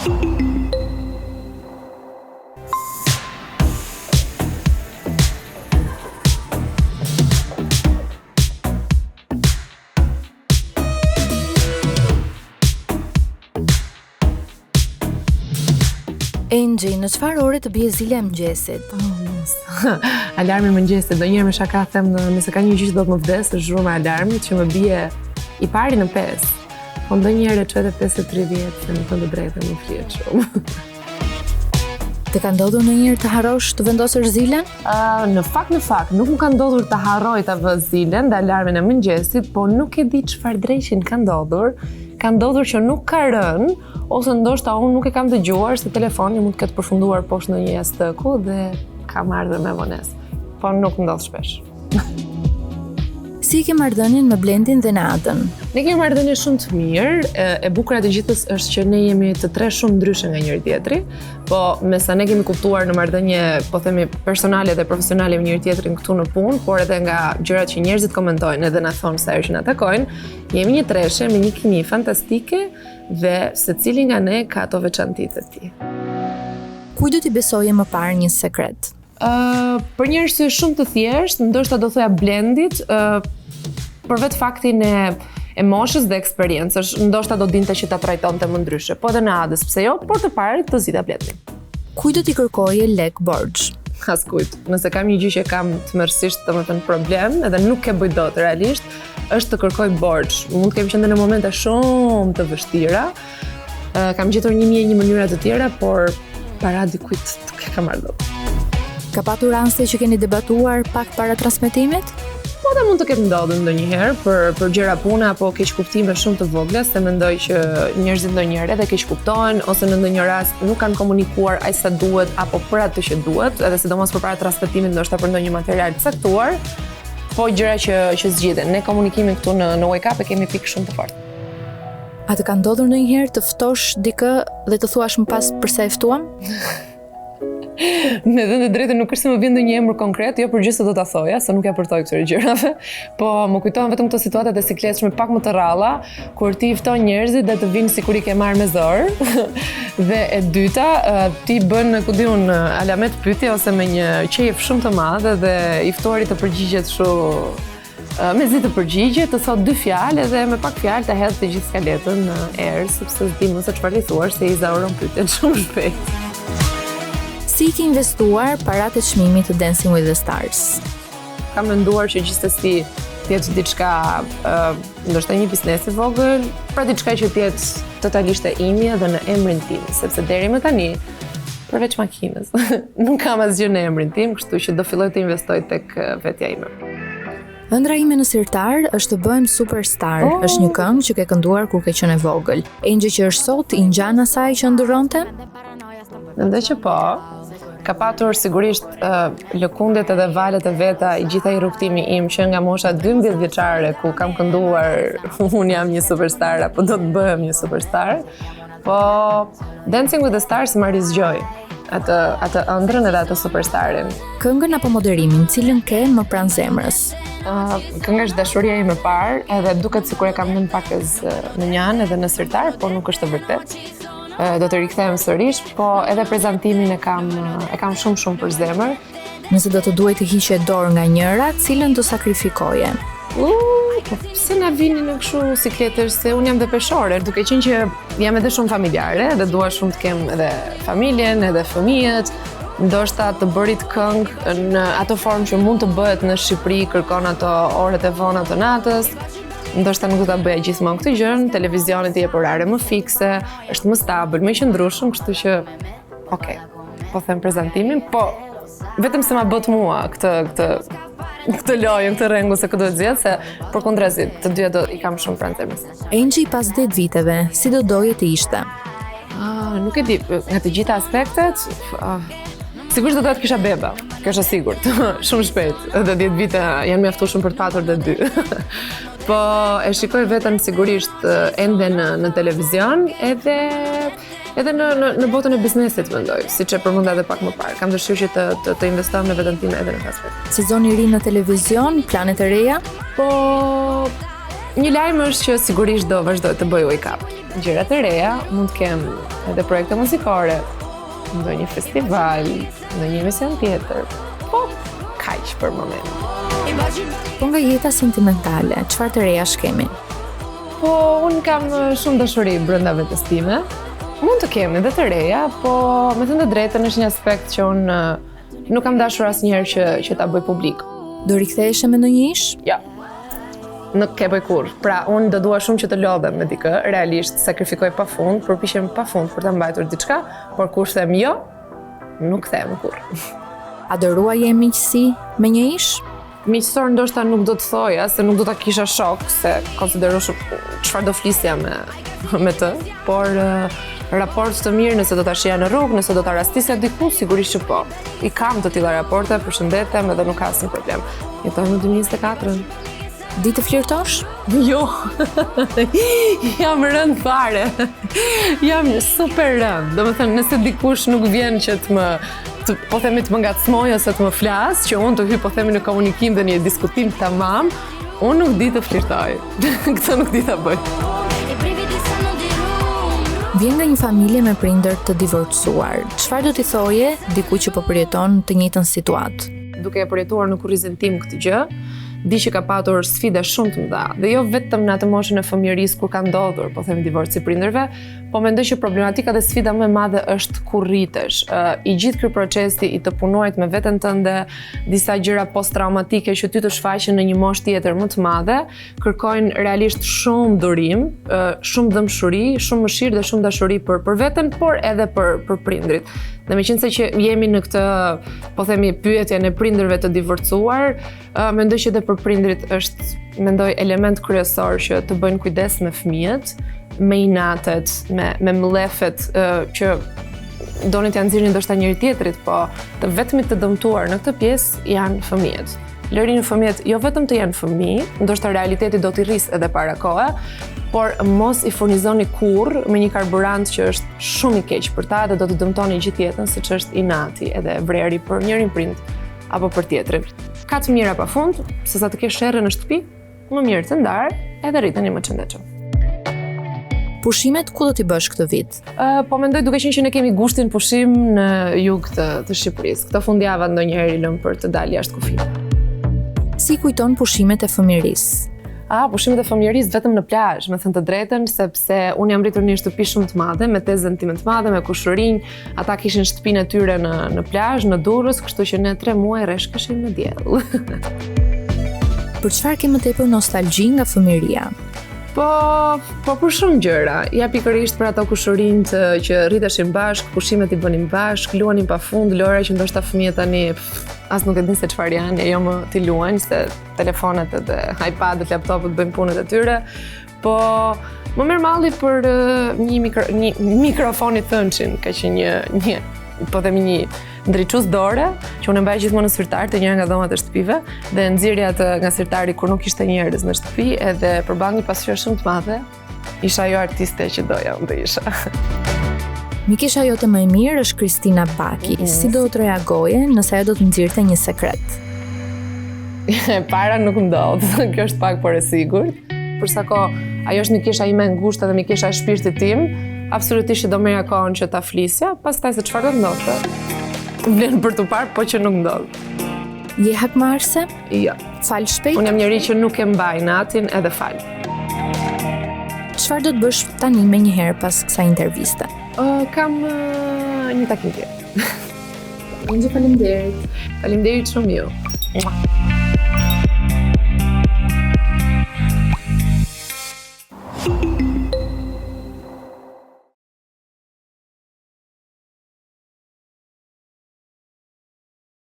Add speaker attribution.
Speaker 1: Engji, në çfarë ore të bie zile e mëngjesit?
Speaker 2: Alarmi mëngjesit, ndonjëherë me shaka them nëse ka një gjë që do të më vdes, është zhurma e alarmit që më bie i pari në 5. Po ndonjëherë çet e 5:30, se në të drejtën më flihet shumë.
Speaker 1: Të ka ndodhur ndonjëherë të harrosh të vendosësh zilen?
Speaker 2: Në fakt, nuk më ka ndodhur të harroj ta vë zilen dhe alarmin e mëngjesit, po nuk e di çfarë drejshin ka ndodhur. Ka ndodhur që nuk ka rënë, ose ndoshta unë nuk e kam dëgjuar se telefoni mund të ketë përfunduar poshtë në një jastëku dhe kam ardhur me vonesë. Po nuk ndodh shpesh.
Speaker 1: Si ke marrëdhënien me Blendin dhe Natën?
Speaker 2: Ne kemi marrëdhënie shumë të mirë, e bukura të gjithës është që ne jemi të tre shumë ndryshe nga njëri tjetri, po me sa ne kemi kuptuar në marrëdhënie, po themi personale dhe profesionale me njëri tjetrin këtu në punë, por edhe nga gjërat që njerëzit komentojnë edhe na thonë sa herë që na takojnë, jemi një treshe me një kimi fantastike dhe secili nga ne ka ato veçantitë e tij.
Speaker 1: Kujt do t'i besoje më parë një sekret?
Speaker 2: Për një arsye shumë të thjeshtë, ndoshta do thoja Blendit, për vetë faktin e moshës dhe eksperiencës, ndoshta do dinte që ta trajtonte më ndryshe, po edhe në Adës, pse jo, por të parit të zgjidhja Blendin.
Speaker 1: Kujt do t'i kërkoje lek borxh?
Speaker 2: Askujt. Nëse kam një gjë që kam tmerrsisht, domethënë problem, edhe nuk e bëj dot realisht, është të kërkoj borxh. Mund të kemi qenë në momente shumë të vështira. Kam gjetur 1001 mënyra të tjera, por para dikujt nuk e kam marrë dot.
Speaker 1: Ka patur raste që keni debatuar pak para transmetimit?
Speaker 2: Po da mund të ketë ndodhur ndonjëherë për gjëra pune apo keqkuptime shumë të vogla, se mendoj që njerëzit ndonjëherë edhe keqkuptohen ose në ndonjë rast nuk kanë komunikuar aq sa duhet apo për atë që duhet, edhe sidomos përpara transmetimit ndoshta për ndonjë material të caktuar, po gjëra që zgjidhen. Ne komunikimin këtu në Wake Up e kemi pikë shumë të fortë.
Speaker 1: A të ka ndodhur ndonjëherë të ftosh dikë dhe të thuash më pas pse e ftuam?
Speaker 2: Me dhënë të drejtën nuk është se më vjen ndonjë emër konkret, jo përgjithëse do ta thoja, se nuk ja përtoj këtyre gjërave, po më kujtohen vetëm këto situatat e sikletshme pak më të rralla, kur ti i fton njerëzit dhe të vinë sikur i ke marrë me zor. Dhe e dyta, ti bën, ku di unë, alamet pyetje ose me një qejf shumë të madh dhe i ftuari të përgjigjet me zi të përgjigje, të thot 2 fjalë dhe me pak fjalë të hedh të gjithë skaletën në erë, sepse s'di më se çfarë i thuar, se i zauron pyetjen shumë shpejt.
Speaker 1: Si ke investuar paratë e çmimit të Dancing with the Stars?
Speaker 2: Kam menduar që gjithsesi të jetë diçka, ndoshta një biznes i vogël, pra diçka që të jetë totalisht e imja dhe në emrin tim, sepse deri më tani, përveç makinës, nuk kam asgjë në emrin tim, kështu që do filloj të investoj tek vetja ime.
Speaker 1: Ëndra ime në sirtar është të bëhem superstar. Është një këngë që ke kënduar kur ke qenë e vogël. Engji që është sot i ngjan asaj që ndëronte?
Speaker 2: Mendoj që po. Ka patur sigurisht lëkundet edhe valet e veta i gjitha i rrugtimi im që nga mosha 12 vjeçare ku kam kënduar unë jam një superstar apo do të bëhem një superstar. Po Dancing with the Stars më rizgjoj atë ëndrën edhe atë superstarin.
Speaker 1: Këngën apo moderimin, cilën ke më pranë zemrës?
Speaker 2: Kënga është dashuria ime e parë, edhe duket sikur e kam lënë pakez në një anë edhe në sirtar, por nuk është e vërtetë. Do të rikthehem sërish, po edhe prezantimin e kam shumë për zemër.
Speaker 1: Nëse do të duhet të hiqe dorë nga njëra, cilën do sakrifikoje?
Speaker 2: Po pse na vini në kështu sikletësh, se unë jam dhe peshore, duke qenë që jam edhe shumë familjare, dhe dua shumë të kem edhe familjen, edhe fëmijët, ndoshta të bërit këngë në ato formë që mund të bëhet në Shqipëri, kërkon ato orët e vona të natës. Ndoshta nuk do ta bëja gjithmonë këtë gjë, televizionit i jep orare më fikse, është më stabil, më i qëndrueshëm, kështu që okay, po them prezantimin, po vetëm se ma bët mua këtë lojën, këtë rrengull se këtë do të zgjedh, se përkundrazi të dyja i kam shumë pranë zemrës.
Speaker 1: Engji pas 10 viteve, si do doje të ishte?
Speaker 2: Nuk e di, nga të gjitha aspektet, sigurisht do të kisha beba, kjo është e sigurt, shumë shpejt, edhe 10 vite janë mjaftueshëm për të patur dhe 2. Po e shikoj veten sigurisht ende në televizion, edhe në botën e biznesit mendoj, siç e përmenda edhe pak më parë. Kam dëshirë që të investoj në veten time edhe në këtë aspekt.
Speaker 1: Sezoni i ri në televizion, planet e reja?
Speaker 2: Po një lajm është që sigurisht do vazhdoj të bëj Wake Up. gjëra të reja, mund të kem edhe projekte muzikore, ndonjë festival, ndonjë emision tjetër. Po, kaq për moment.
Speaker 1: Po nga jeta sentimentale, çfarë të reja shkemi?
Speaker 2: Po, unë kam shumë dashuri brenda vetes time. Mund të kemi edhe të reja, po me thënë të drejtën është një aspekt që unë nuk kam dashur asnjëherë që ta bëj publik.
Speaker 1: Do riktheheshe me ndonjë ish?
Speaker 2: Ja. Nuk ke bëj kurrë. Pra, unë do dua shumë që të lodhem me dikë, realisht sakrifikoj pafund, përpiqem pafund për ta mbajtur diçka, por kur them jo, nuk them kurrë.
Speaker 1: A do ruaje miqësi me një ish?
Speaker 2: Miqësor ndoshta nuk do të thoja, se nuk do ta kisha shok, se konsidero shumë çfarë do flisja me të, por raport të mirë nëse do ta shija në rrugë, nëse do ta rastisja diku, sigurisht që po. I kam të tilla raporte, përshëndetem edhe nuk ka asnjë problem. Jetoj në 2024-ën.
Speaker 1: Di të flirtosh?
Speaker 2: Jo, jam rënd fare, jam super rënd. Do më thënë, nëse dikush nuk vjen që po themi të më ngacmoj ose të më flas, që unë të hyj po themi në komunikim dhe një diskutim tamam, unë nuk di të flirtoj. Këtë nuk di ta bëj.
Speaker 1: Vjen nga një familje me prindër të divorcuar. Çfarë do t'i thoje diku që po përjeton të njëjtën situatë?
Speaker 2: Duke e përjetuar në kurrizin tim këtë gjë, di që ka patur sfida shumë të mëdha, dhe jo vetëm në atë moshën e fëmijërisë kur ka ndodhur, po them divorci prindërve, po mendoj që problematika dhe sfida më e madhe është kur rritesh. I gjithë ky procesi i të punuarit me veten tënde, disa gjëra post-traumatike që ty të shfaqen në një moshë tjetër më të madhe, kërkojnë realisht shumë durim, shumë dëmshuri, shumë mëshirë dhe shumë dashuri për veten, por edhe për prindrit. Dhe meqense që jemi në këtë, po themi, pyetjen e prindërve të divorcuar, mendoj që edhe për prindrit është, mendoj, element kryesor që të bëjnë kujdes me fëmijët, me inatet, me mlefet që donin t'ja nxirrin ndoshta njëri tjetrit, po të vetmit të dëmtuar në këtë pjesë janë fëmijët. Lërini fëmijët jo vetëm të jenë fëmijë, ndoshta realiteti do t'i rrisë edhe para kohe, por mos i furnizoni kurrë me një karburant që është shumë i keq për ta dhe do t'i dëmtoni gjithë jetën, siç është inati edhe vreri për njërin prind apo për tjetrin. Ka të mira pafund, sesa të kesh sherrë në shtëpi, më mirë të ndarë edhe rriteni më çëndetshëm.
Speaker 1: Pushimet ku do t'i bësh këtë vit?
Speaker 2: Po mendoj duke qenë që ne kemi gushtin pushim në jug të Shqipërisë. Këto fundjava ndonjëherë i lëm për të dalë jashtë kufit.
Speaker 1: Si kujton pushimet e fëmijërisë?
Speaker 2: Pushimet e fëmijërisë vetëm në plazh, me thënë të drejtën, sepse unë jam rritur në një shtëpi shumë të madhe, me tezën time të madhe, me kushërinj, ata kishin shtëpinë e tyre në plazh, në Durrës, kështu që ne 3 muaj rreshkëshim në diell.
Speaker 1: Për çfarë ke më tepër nostalgji nga fëmijëria?
Speaker 2: Po për shumë gjëra. Ja pikërisht për ato kushërinjt që rriteshin bashkë, pushimet i bënin bashkë, luanin pafund, lojra që ndoshta fëmijët tani as nuk e din se çfarë janë, jo më ti luajnë se telefonet edhe iPadet, laptopet bëjnë punët e tyre. Po më merr malli për një mikrofon i thënçin, ka që një po themi një ndriçues dore, që unë e mbaj gjithmonë në sirtar të njëra nga dhomat e shtëpive, dhe nxirja nga sirtari kur nuk ishte njerëz në shtëpi, edhe përballë një pasqyrë shumë të madhe, isha ajo artiste që doja unë të isha.
Speaker 1: Mikesha jote më e mirë është Kristina Baki. Si do të reagoje nëse ajo do të nxirrte një sekret?
Speaker 2: Para nuk ndodh, kjo është pak por e sigurt. Për sa kohë ajo është mikesha ime e ngushtë dhe mikesha e shpirtit tim, absolutisht do merja kohën që ta flisja, pastaj se çfarë do ndodhte. Vlen për të parë, po që nuk ndodh.
Speaker 1: Je hakmarrëse?
Speaker 2: Jo.
Speaker 1: Fal shpejt?
Speaker 2: Unë jam njëri që nuk e mbaj natin edhe fal.
Speaker 1: Çfarë do të bësh tani më një herë pas kësaj interviste?
Speaker 2: Kam një takim tjetër.
Speaker 1: Unë faleminderit.
Speaker 2: Faleminderit shumë ju.